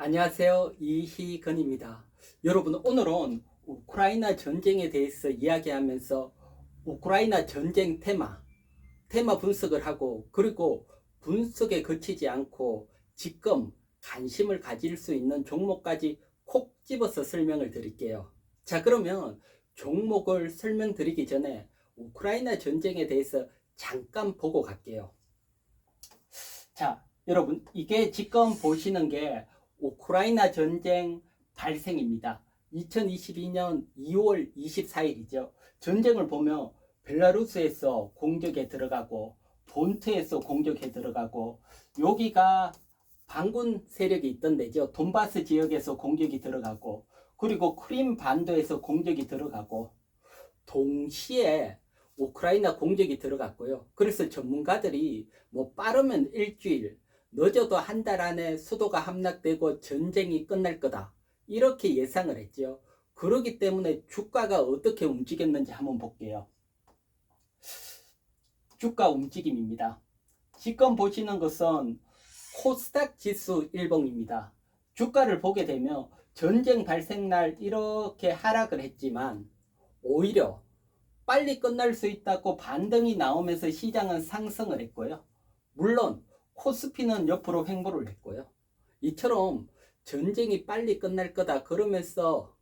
안녕하세요. 이희건입니다. 여러분, 오늘은 우크라이나 전쟁에 대해서 이야기하면서 우크라이나 전쟁 테마 분석을 하고, 그리고 분석에 그치지 않고 지금 관심을 가질 수 있는 종목까지 콕 집어서 설명을 드릴게요. 자, 그러면 종목을 설명드리기 전에 우크라이나 전쟁에 대해서 잠깐 보고 갈게요. 자, 여러분, 이게 지금 보시는 게 우크라이나 전쟁 발생입니다. 2022년 2월 24일이죠. 전쟁을 보면 벨라루스에서 공격에 들어가고 본토에서 공격에 들어가고, 여기가 반군 세력이 있던 데죠. 돈바스 지역에서 공격이 들어가고, 그리고 크림 반도에서 공격이 들어가고, 동시에 우크라이나 공격이 들어갔고요. 그래서 전문가들이 뭐 빠르면 일주일, 늦어도 한 달 안에 수도가 함락되고 전쟁이 끝날 거다, 이렇게 예상을 했죠. 그렇기 때문에 주가가 어떻게 움직였는지 한번 볼게요. 주가 움직임입니다. 지금 보시는 것은 코스닥 지수 일봉입니다. 주가를 보게 되면 전쟁 발생 날 이렇게 하락을 했지만, 오히려 빨리 끝날 수 있다고 반등이 나오면서 시장은 상승을 했고요. 물론 코스피는 옆으로 횡보를 했고요. 이처럼 전쟁이 빨리 끝날 거다 그러면서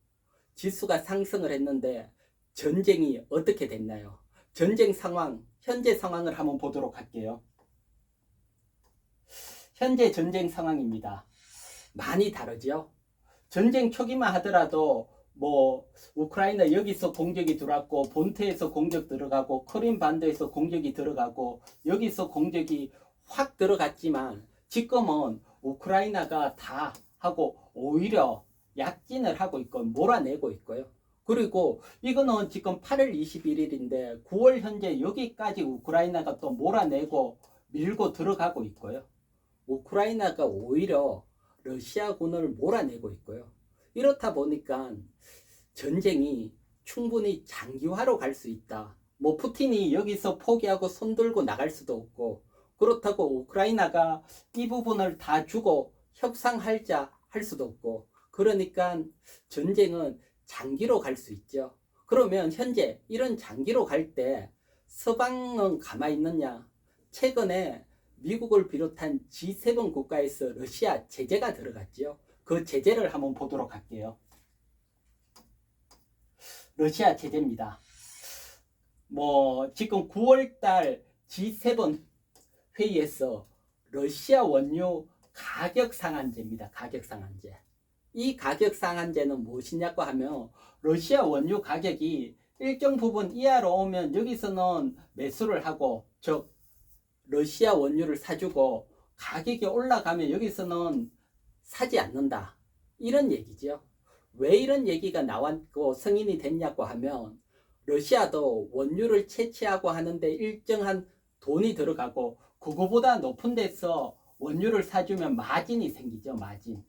지수가 상승을 했는데, 전쟁이 어떻게 됐나요? 전쟁 상황, 현재 상황을 한번 보도록 할게요. 현재 전쟁 상황입니다. 많이 다르죠? 전쟁 초기만 하더라도 뭐 우크라이나 여기서 공격이 들어왔고, 본토에서 공격 들어가고, 크림 반도에서 공격이 들어가고, 여기서 공격이 확 들어갔지만, 지금은 우크라이나가 다 하고 오히려 약진을 하고 있고 몰아내고 있고요. 그리고 이거는 지금 8월 21일인데 9월 현재 여기까지 우크라이나가 또 몰아내고 밀고 들어가고 있고요. 우크라이나가 오히려 러시아군을 몰아내고 있고요. 이렇다 보니까 전쟁이 충분히 장기화로 갈 수 있다. 뭐 푸틴이 여기서 포기하고 손들고 나갈 수도 없고, 그렇다고 우크라이나가 이 부분을 다 주고 협상하자 할 수도 없고, 그러니까 전쟁은 장기로 갈 수 있죠. 그러면 현재 이런 장기로 갈 때 서방은 가만히 있느냐? 최근에 미국을 비롯한 G7 국가에서 러시아 제재가 들어갔죠. 그 제재를 한번 보도록 할게요. 러시아 제재입니다. 뭐 지금 9월달 G7 회의에서 러시아 원유 가격 상한제입니다. 가격 상한제. 이 가격 상한제는 무엇이냐고 하면, 러시아 원유 가격이 일정 부분 이하로 오면 여기서는 매수를 하고, 즉 러시아 원유를 사주고, 가격이 올라가면 여기서는 사지 않는다, 이런 얘기죠. 왜 이런 얘기가 나왔고 승인이 됐냐고 하면, 러시아도 원유를 채취하고 하는데 일정한 돈이 들어가고, 그거보다 높은 데서 원유를 사주면 마진이 생기죠. 마진.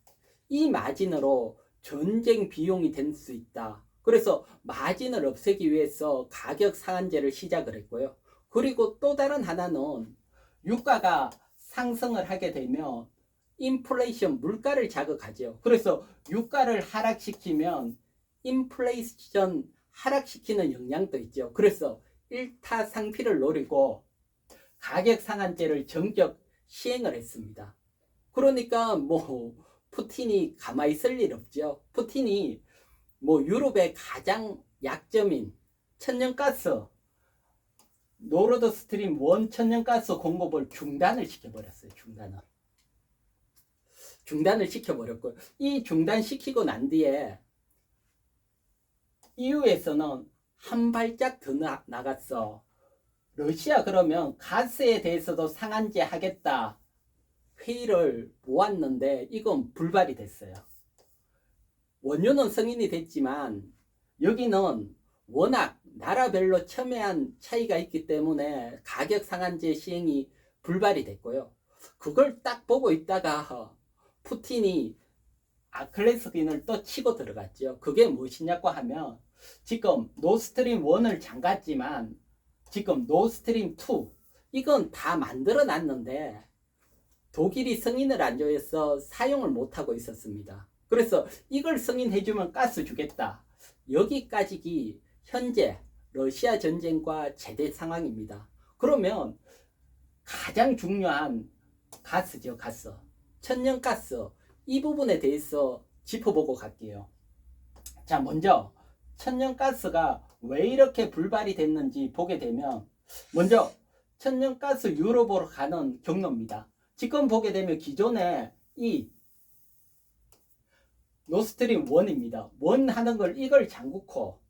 이 마진으로 전쟁 비용이 될 수 있다. 그래서 마진을 없애기 위해서 가격 상한제를 시작을 했고요. 그리고 또 다른 하나는, 유가가 상승을 하게 되면 인플레이션, 물가를 자극하죠. 그래서 유가를 하락시키면 인플레이션 하락시키는 영향도 있죠. 그래서 일타상피를 노리고 가격 상한제를 전격 시행을 했습니다. 그러니까 뭐 푸틴이 가만히 있을 일 없죠. 푸틴이 뭐 유럽의 가장 약점인 천연가스, 노르드 스트림 1 천연가스 공급을 중단을 시켜버렸어요. 중단을 시켜버렸고, 이 중단시키고 난 뒤에 EU에서는 한 발짝 더 나갔어. 러시아 그러면 가스에 대해서도 상한제 하겠다 회의를 모았는데, 이건 불발이 됐어요. 원유는 승인이 됐지만 여기는 워낙 나라별로 첨예한 차이가 있기 때문에 가격 상한제 시행이 불발이 됐고요. 그걸 딱 보고 있다가 푸틴이 아클레스긴을 또 치고 들어갔죠. 그게 무엇이냐고 하면, 지금 노스트림 1을 잠갔지만 지금 노스트림 2, 이건 다 만들어 놨는데 독일이 승인을 안 줘서 사용을 못하고 있었습니다. 그래서 이걸 승인해주면 가스 주겠다. 여기까지 현재 러시아 전쟁과 제대 상황입니다. 그러면 가장 중요한 가스죠, 가스. 천연가스. 이 부분에 대해서 짚어보고 갈게요. 자, 먼저 천연가스가 왜 이렇게 불발이 됐는지 보게 되면, 먼저 천연가스 유럽으로 가는 경로입니다. 지금 보게 되면 기존에 이 노스트림 1입니다. 1 하는 걸 이걸 잠그고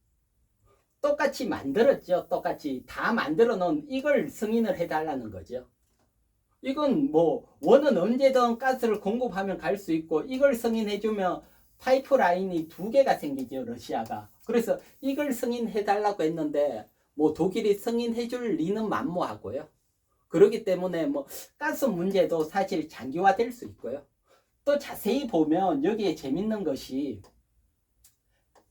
똑같이 만들었죠. 똑같이 다 만들어 놓은 이걸 승인을 해달라는 거죠. 이건 뭐 원은 언제든 가스를 공급하면 갈 수 있고, 이걸 승인해주면 파이프라인이 2개가 생기죠, 러시아가. 그래서 이걸 승인해달라고 했는데 뭐 독일이 승인해줄 리는 만무하고요. 그렇기 때문에 뭐 가스 문제도 사실 장기화될 수 있고요. 또 자세히 보면 여기에 재밌는 것이,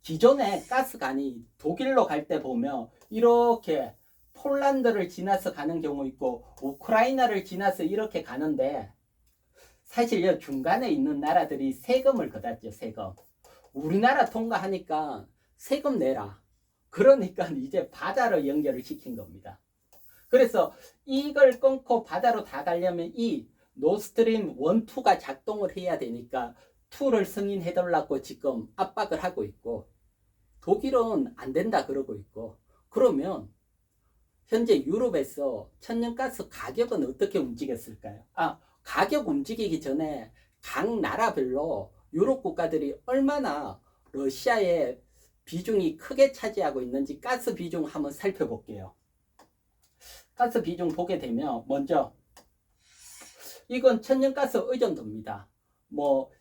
기존에 가스관이 독일로 갈 때 보면 이렇게 폴란드를 지나서 가는 경우 있고 우크라이나를 지나서 이렇게 가는데, 사실 중간에 있는 나라들이 세금을 걷었죠. 세금. 우리나라 통과하니까 세금 내라. 그러니까 이제 바다로 연결을 시킨 겁니다. 그래서 이걸 끊고 바다로 다 가려면 이 노스트림 1, 2가 작동을 해야 되니까 2를 승인해달라고 지금 압박을 하고 있고, 독일은 안 된다 그러고 있고. 그러면 현재 유럽에서 천연가스 가격은 어떻게 움직였을까요? 가격 움직이기 전에 각 나라별로 유럽 국가들이 얼마나 러시아의 비중이 크게 차지하고 있는지 가스 비중 한번 살펴볼게요. 가스 비중 보게 되면, 먼저 이건 천연가스 의존도입니다. 뭐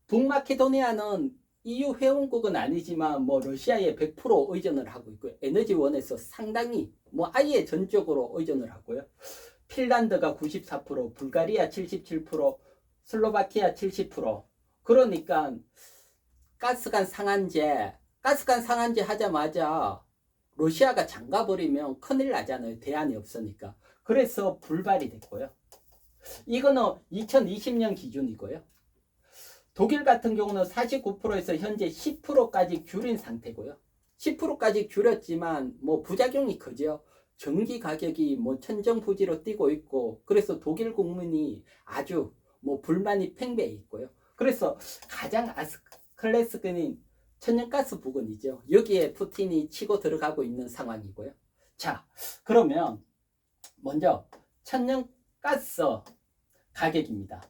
북마케도니아는 EU 회원국은 아니지만 뭐 러시아에 100% 의존을 하고 있고요. 에너지원에서 상당히 뭐 아예 전적으로 의존을 하고요. 핀란드가 94%, 불가리아 77%, 슬로바키아 70%. 그러니까 가스관 상한제 하자마자 러시아가 잠가버리면 큰일 나잖아요. 대안이 없으니까. 그래서 불발이 됐고요. 이거는 2020년 기준이고요. 독일 같은 경우는 49%에서 현재 10%까지 줄인 상태고요. 10%까지 줄였지만 뭐 부작용이 크죠. 전기 가격이 뭐 천정부지로 뛰고 있고, 그래서 독일 국민이 아주 뭐 불만이 팽배해 있고요. 그래서 가장 클래스는 천연가스 부근이죠. 여기에 푸틴이 치고 들어가고 있는 상황이고요. 자, 그러면 먼저 천연가스 가격입니다.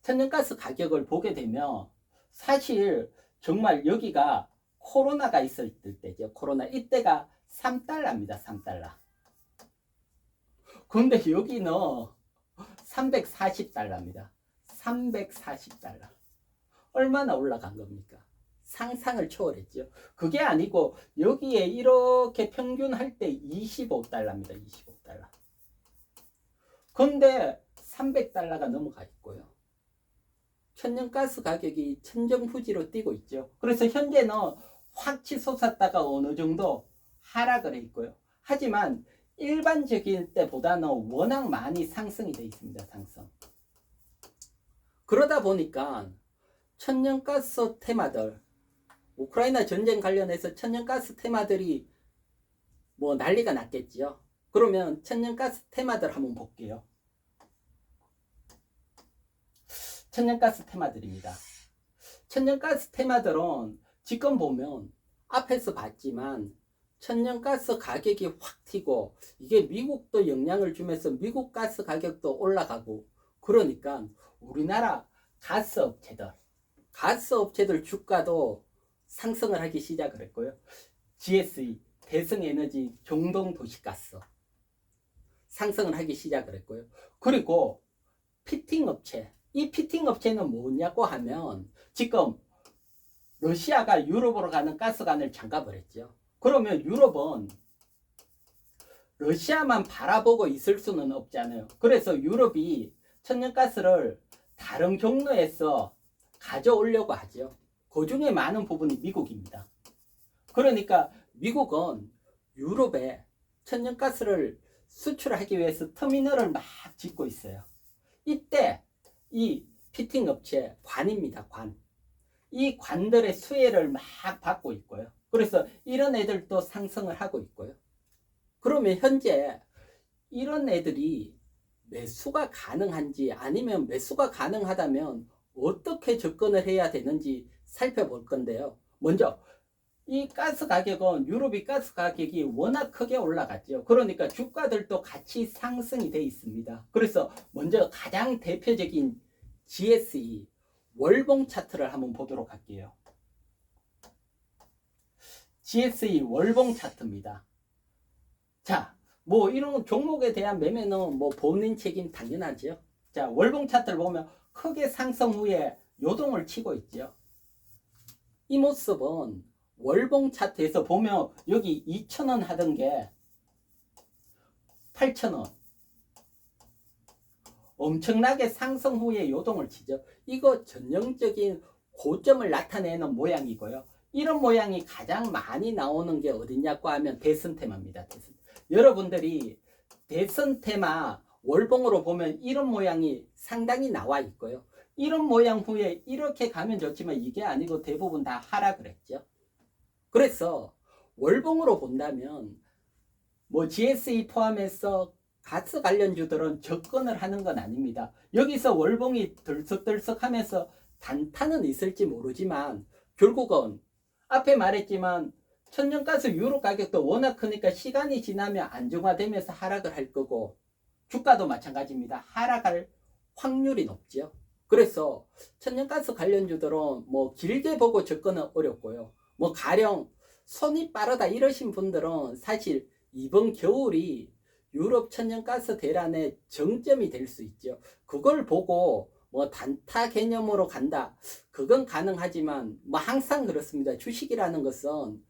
천연가스 가격을 보게 되면, 사실 정말 여기가 코로나가 있을 때죠. 코로나 이때가 3달러입니다. 3달러. 근데 여기는 340달러입니다. 340달러. 얼마나 올라간 겁니까? 상상을 초월했죠. 그게 아니고 여기에 이렇게 평균할 때 25달러입니다. 25달러. 근데 300달러가 넘어가 있고요. 천연가스 가격이 천정부지로 뛰고 있죠. 그래서 현재는 확 치솟았다가 어느 정도 하락을 해 있고요. 하지만 일반적일 때보다는 워낙 많이 상승이 돼 있습니다. 상승. 그러다 보니까 천연가스 테마들, 우크라이나 전쟁 관련해서 천연가스 테마들이 뭐 난리가 났겠지요. 그러면 천연가스 테마들 한번 볼게요. 천연가스 테마들입니다. 천연가스 테마들은 지금 보면 앞에서 봤지만 천연가스 가격이 확 튀고, 이게 미국도 영향을 주면서 미국 가스 가격도 올라가고, 그러니까 우리나라 가스업체들 주가도 상승을 하기 시작을 했고요. GSE, 대성에너지, 경동도시가스 상승을 하기 시작을 했고요. 그리고 피팅업체, 이 피팅업체는 뭐냐고 하면, 지금 러시아가 유럽으로 가는 가스관을 잠가버렸죠. 그러면 유럽은 러시아만 바라보고 있을 수는 없잖아요. 그래서 유럽이 천연가스를 다른 경로에서 가져오려고 하죠. 그 중에 많은 부분이 미국입니다. 그러니까 미국은 유럽에 천연가스를 수출하기 위해서 터미널을 막 짓고 있어요. 이때 이 피팅 업체 관입니다. 관. 이 관들의 수혜를 막 받고 있고요. 그래서 이런 애들도 상승을 하고 있고요. 그러면 현재 이런 애들이 매수가 가능한지 아니면 매수가 가능하다면 어떻게 접근을 해야 되는지 살펴볼 건데요. 먼저 이 가스 가격은 유럽이 가스 가격이 워낙 크게 올라갔죠. 그러니까 주가들도 같이 상승이 돼 있습니다. 그래서 먼저 가장 대표적인 GSE 월봉 차트를 한번 보도록 할게요. GSE 월봉 차트입니다. 자, 뭐 이런 종목에 대한 매매는 뭐 본인 책임 당연하죠. 자, 월봉 차트를 보면 크게 상승 후에 요동을 치고 있죠. 이 모습은 월봉 차트에서 보면 여기 2,000원 하던 게 8,000원 엄청나게 상승 후에 요동을 치죠. 이거 전형적인 고점을 나타내는 모양이고요. 이런 모양이 가장 많이 나오는 게 어디냐고 하면 대선 테마입니다. 대선. 여러분들이 대선 테마 월봉으로 보면 이런 모양이 상당히 나와 있고요. 이런 모양 후에 이렇게 가면 좋지만 이게 아니고 대부분 다 하락을 했죠. 그래서 월봉으로 본다면 뭐 GSE 포함해서 가스 관련주들은 접근을 하는 건 아닙니다. 여기서 월봉이 들썩들썩 하면서 단타는 있을지 모르지만 결국은 앞에 말했지만 천연가스 유로 가격도 워낙 크니까 시간이 지나면 안정화되면서 하락을 할 거고 주가도 마찬가지입니다. 하락할 확률이 높죠. 그래서 천연가스 관련주들은 뭐 길게 보고 접근은 어렵고요. 뭐 가령 손이 빠르다 이러신 분들은 사실 이번 겨울이 유럽 천연가스 대란의 정점이 될 수 있죠. 그걸 보고 뭐 단타 개념으로 간다. 그건 가능하지만 뭐 항상 그렇습니다. 주식이라는 것은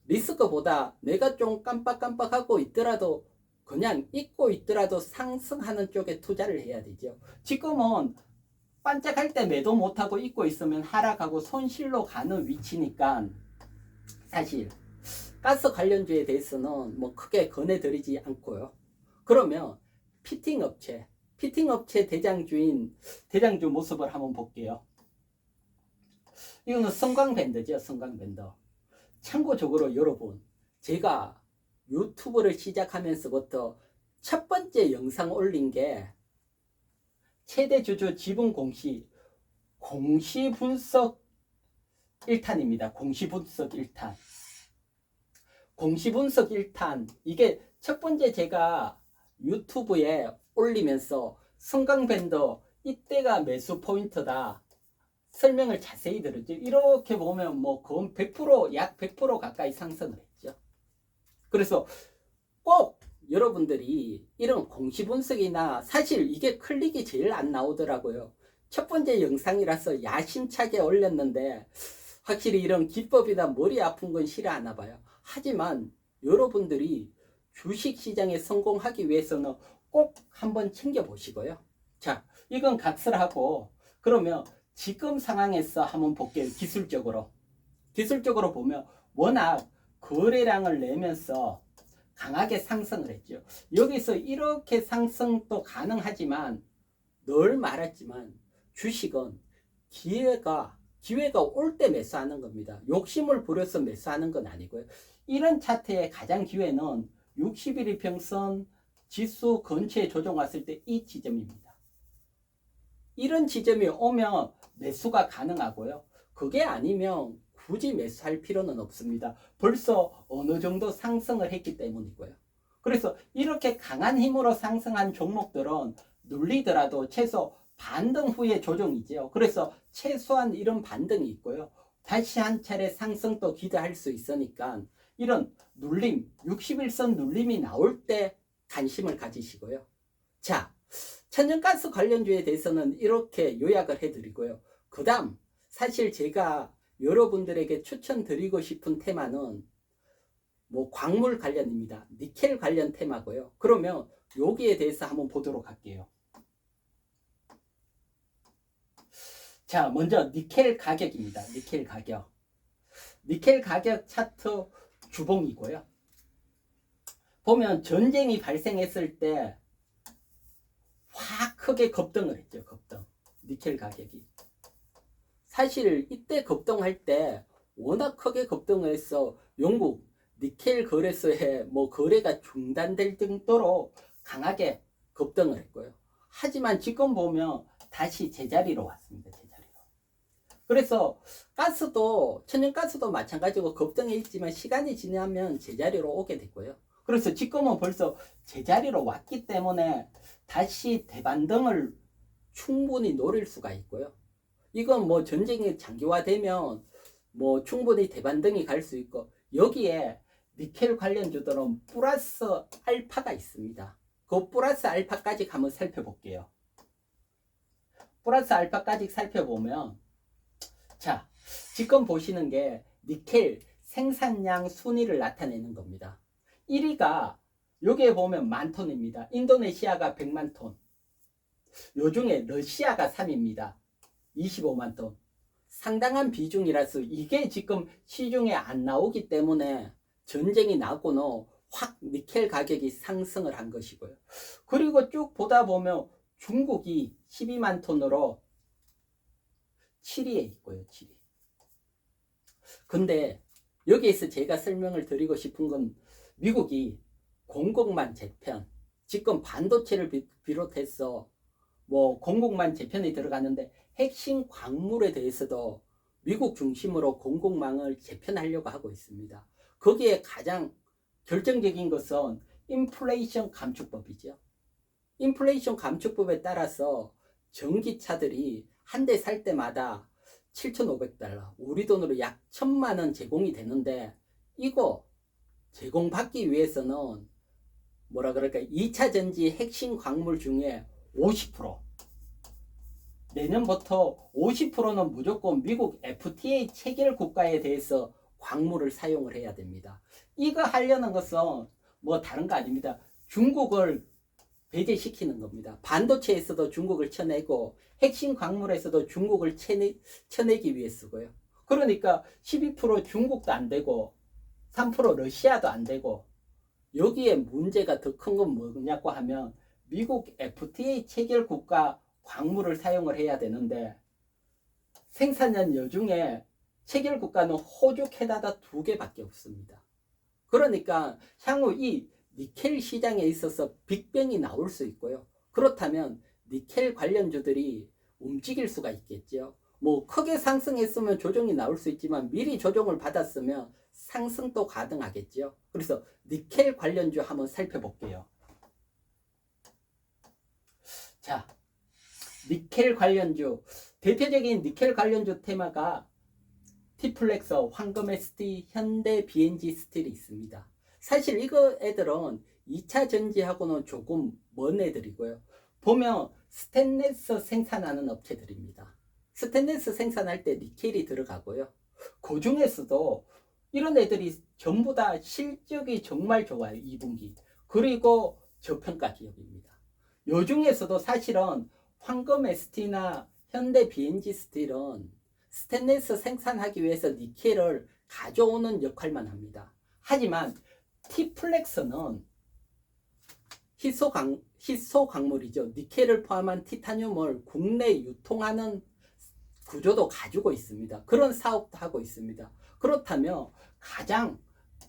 리스크보다 내가 좀 깜빡깜빡하고 있더라도 그냥 잊고 있더라도 상승하는 쪽에 투자를 해야 되죠. 지금은 반짝할 때 매도 못하고 잊고 있으면 하락하고 손실로 가는 위치니까 사실 가스 관련주에 대해서는 뭐 크게 권해드리지 않고요. 그러면 피팅 업체 대장주 모습을 한번 볼게요. 이거는 성광밴드죠. 성광밴드. 참고적으로 여러분, 제가 유튜브를 시작하면서부터 첫 번째 영상 올린 게 최대 주주 지분 공시 분석 1탄입니다. 공시 분석 1탄. 공시 분석 1탄. 이게 첫 번째 제가 유튜브에 올리면서 성광밴드 이때가 매수 포인트다. 설명을 자세히 들었죠. 이렇게 보면 뭐 거의 100%, 약 100% 가까이 상승을 했죠. 그래서 꼭 여러분들이 이런 공시 분석이나 사실 이게 클릭이 제일 안 나오더라고요. 첫 번째 영상이라서 야심차게 올렸는데 확실히 이런 기법이나 머리 아픈 건 싫어하나 봐요. 하지만 여러분들이 주식시장에 성공하기 위해서는 꼭 한번 챙겨보시고요. 자, 이건 각설하고 그러면 지금 상황에서 한번 볼게요. 기술적으로 보면 워낙 거래량을 내면서 강하게 상승을 했죠. 여기서 이렇게 상승도 가능하지만 늘 말했지만 주식은 기회가 올 때 매수하는 겁니다. 욕심을 부려서 매수하는 건 아니고요. 이런 차트의 가장 기회는 60일 이평선 지수 근처에 조정 왔을 때 이 지점입니다. 이런 지점이 오면 매수가 가능하고요. 그게 아니면 굳이 매수할 필요는 없습니다. 벌써 어느 정도 상승을 했기 때문이고요. 그래서 이렇게 강한 힘으로 상승한 종목들은 눌리더라도 최소 반등 후에 조정이죠. 그래서 최소한 이런 반등이 있고요. 다시 한 차례 상승도 기대할 수 있으니까 이런 눌림, 61선 눌림이 나올 때 관심을 가지시고요. 자, 천연가스 관련주에 대해서는 이렇게 요약을 해드리고요. 그 다음 사실 제가 여러분들에게 추천드리고 싶은 테마는 뭐 광물 관련입니다. 니켈 관련 테마고요. 그러면 여기에 대해서 한번 보도록 할게요. 자, 먼저 니켈 가격입니다. 니켈 가격 차트 주봉이고요. 보면 전쟁이 발생했을 때 확 크게 급등을 했죠. 급등. 니켈 가격이. 사실 이때 급등할 때 워낙 크게 급등을 해서 영국 니켈 거래소에 뭐 거래가 중단될 정도로 강하게 급등을 했고요. 하지만 지금 보면 다시 제자리로 왔습니다. 제자리로. 그래서 가스도 천연가스도 마찬가지고 급등해 있지만 시간이 지나면 제자리로 오게 됐고요. 그래서 지금은 벌써 제자리로 왔기 때문에 다시 대반등을 충분히 노릴 수가 있고요. 이건 뭐 전쟁이 장기화되면 뭐 충분히 대반등이 갈 수 있고, 여기에 니켈 관련주들은 플러스 알파가 있습니다. 그 플러스 알파까지 한번 살펴볼게요. 플러스 알파까지 살펴보면, 자, 지금 보시는 게 니켈 생산량 순위를 나타내는 겁니다. 1위가 여기에 보면 10,000톤입니다. 인도네시아가 100만 톤. 요 중에 러시아가 3위입니다. 25만 톤. 상당한 비중이라서 이게 지금 시중에 안 나오기 때문에 전쟁이 나고는 확 니켈 가격이 상승을 한 것이고요. 그리고 쭉 보다 보면 중국이 12만 톤으로 7위에 있고요. 7위. 근데 여기에서 제가 설명을 드리고 싶은 건, 미국이 공급망 재편, 지금 반도체를 비롯해서 뭐 공급망 재편이 들어가는데 핵심 광물에 대해서도 미국 중심으로 공급망을 재편하려고 하고 있습니다. 거기에 가장 결정적인 것은 인플레이션 감축법이죠. 인플레이션 감축법에 따라서 전기차들이 한 대 살 때마다 7,500달러, 우리 돈으로 약 1,000만 원 제공이 되는데, 이거 제공받기 위해서는 뭐라 그럴까, 2차 전지 핵심 광물 중에 50%, 내년부터 50%는 무조건 미국 FTA 체결 국가에 대해서 광물을 사용을 해야 됩니다. 이거 하려는 것은 뭐 다른 거 아닙니다. 중국을 배제시키는 겁니다. 반도체에서도 중국을 쳐내고 핵심 광물에서도 중국을 쳐내기 위해서고요. 그러니까 12% 중국도 안 되고 3% 러시아도 안 되고, 여기에 문제가 더 큰 건 뭐냐고 하면 미국 FTA 체결 국가 광물을 사용을 해야 되는데, 생산량 여중에 체결 국가는 호주, 캐나다 2개밖에 없습니다. 그러니까 향후 이 니켈 시장에 있어서 빅뱅이 나올 수 있고요. 그렇다면 니켈 관련주들이 움직일 수가 있겠죠. 뭐 크게 상승했으면 조정이 나올 수 있지만 미리 조정을 받았으면 상승도 가능하겠죠. 그래서 니켈 관련주 한번 살펴볼게요. 자, 니켈 관련주, 대표적인 니켈 관련주 테마가 티플렉서, 황금 ST, 현대 BNG 스틸이 있습니다. 사실 이거 애들은 2차 전지하고는 조금 먼 애들이고요. 보면 스테인리스 생산하는 업체들입니다. 스테인리스 생산할 때 니켈이 들어가고요. 그 중에서도 이런 애들이 전부 다 실적이 정말 좋아요. 2분기. 그리고 저평가 기업입니다. 요 중에서도 사실은 황금 ST나 현대 BNG 스틸은 스테인리스 생산하기 위해서 니켈을 가져오는 역할만 합니다. 하지만 티플렉스는 희소 광물이죠. 니켈을 포함한 티타늄을 국내 유통하는 구조도 가지고 있습니다. 그런 사업도 하고 있습니다. 그렇다면 가장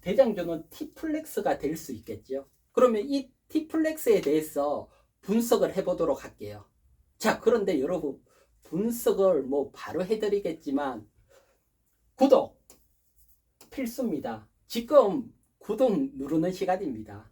대장주는 티플렉스가 될 수 있겠죠. 그러면 이 티플렉스에 대해서 분석을 해보도록 할게요. 자, 그런데 여러분, 분석을 뭐 바로 해드리겠지만 구독 필수입니다. 지금 구독 누르는 시간입니다.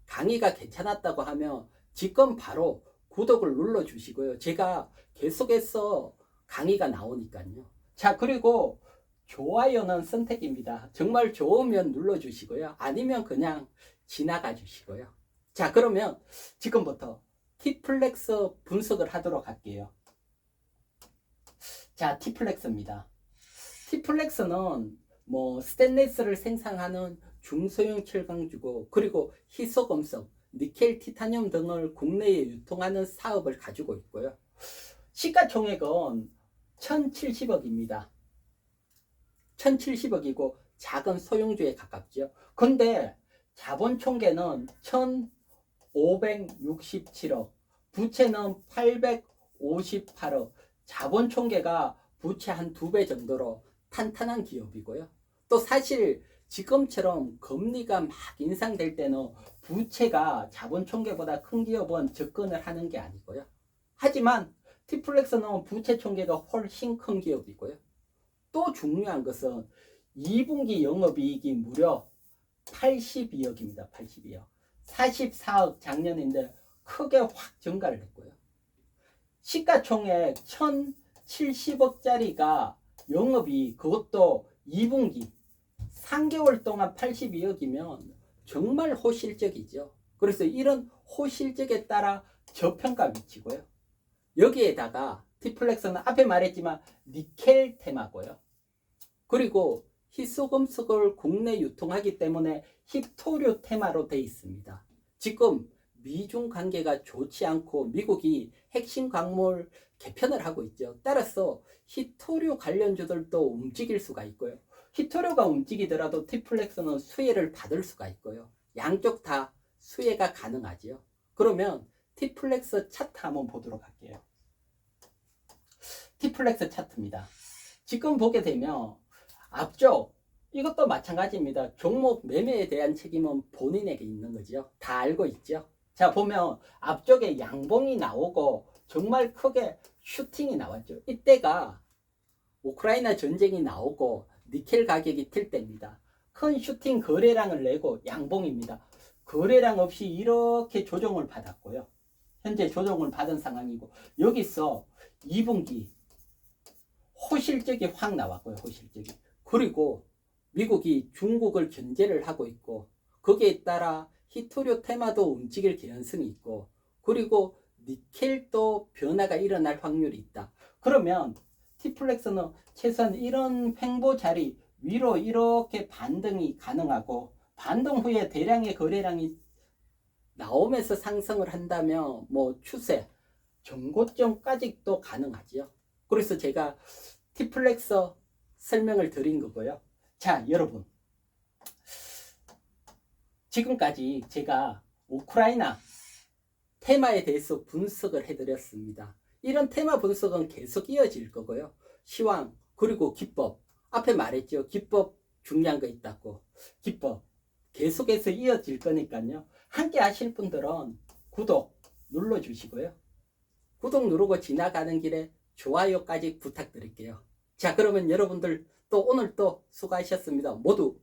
강의가 괜찮았다고 하면 지금 바로 구독을 눌러 주시고요. 제가 계속해서 강의가 나오니까요. 자, 그리고 좋아요는 선택입니다. 정말 좋으면 눌러 주시고요. 아니면 그냥 지나가 주시고요. 자, 그러면 지금부터 티플렉스 분석을 하도록 할게요. 자, 티플렉스입니다. 티플렉스는 뭐 스테인리스를 생산하는 중소형 철강주고, 그리고 희소금속, 니켈, 티타늄 등을 국내에 유통하는 사업을 가지고 있고요. 시가총액은 1,070억입니다. 1,070억이고 작은 소형주에 가깝죠. 근데 자본 총계는 1,567억, 부채는 858억, 자본 총계가 부채 한 2배 정도로 탄탄한 기업이고요. 또 사실 지금처럼 금리가 막 인상될 때는 부채가 자본 총계보다 큰 기업은 접근을 하는 게 아니고요. 하지만 티플렉스는 부채 총계가 훨씬 큰 기업이고요. 또 중요한 것은 2분기 영업이익이 무려 82억입니다. 82억. 44억 작년인데 크게 확 증가를 했고요. 시가총액 1070억짜리가 영업이 그것도 2분기 3개월 동안 82억이면 정말 호실적이죠. 그래서 이런 호실적에 따라 저평가 위치고요. 여기에다가 티플렉스는 앞에 말했지만 니켈 테마고요. 그리고 희소금속을 국내 유통하기 때문에 히토류 테마로 되어 있습니다. 지금 미중 관계가 좋지 않고 미국이 핵심 광물 개편을 하고 있죠. 따라서 히토류 관련주들도 움직일 수가 있고요. 히토류가 움직이더라도 티플렉스는 수혜를 받을 수가 있고요. 양쪽 다 수혜가 가능하지요. 그러면 티플렉스 차트 한번 보도록 할게요. 티플렉스 차트입니다. 지금 보게 되면 앞쪽 이것도 마찬가지입니다. 종목 매매에 대한 책임은 본인에게 있는 거죠. 다 알고 있죠. 자, 보면 앞쪽에 양봉이 나오고 정말 크게 슈팅이 나왔죠. 이때가 우크라이나 전쟁이 나오고 니켈 가격이 튈 때입니다. 큰 슈팅 거래량을 내고 양봉입니다. 거래량 없이 이렇게 조정을 받았고요. 현재 조정을 받은 상황이고, 여기서 2분기 호실적이 확 나왔고요. 호실적이. 그리고 미국이 중국을 견제를 하고 있고, 거기에 따라 히토류 테마도 움직일 개연성이 있고, 그리고 니켈도 변화가 일어날 확률이 있다. 그러면 티플렉스는 최소한 이런 횡보 자리 위로 이렇게 반등이 가능하고, 반등 후에 대량의 거래량이 나오면서 상승을 한다면 뭐 추세, 정고점까지도 가능하지요. 그래서 제가 티플렉스 설명을 드린 거고요. 자, 여러분, 지금까지 제가 우크라이나 테마에 대해서 분석을 해드렸습니다. 이런 테마 분석은 계속 이어질 거고요. 시황, 그리고 기법, 앞에 말했죠. 기법 중요한 거 있다고. 기법 계속해서 이어질 거니까요. 함께 하실 분들은 구독 눌러주시고요. 구독 누르고 지나가는 길에 좋아요까지 부탁드릴게요. 자, 그러면 여러분들 또 오늘 또 수고하셨습니다. 모두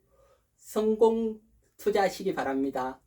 성공 투자하시기 바랍니다.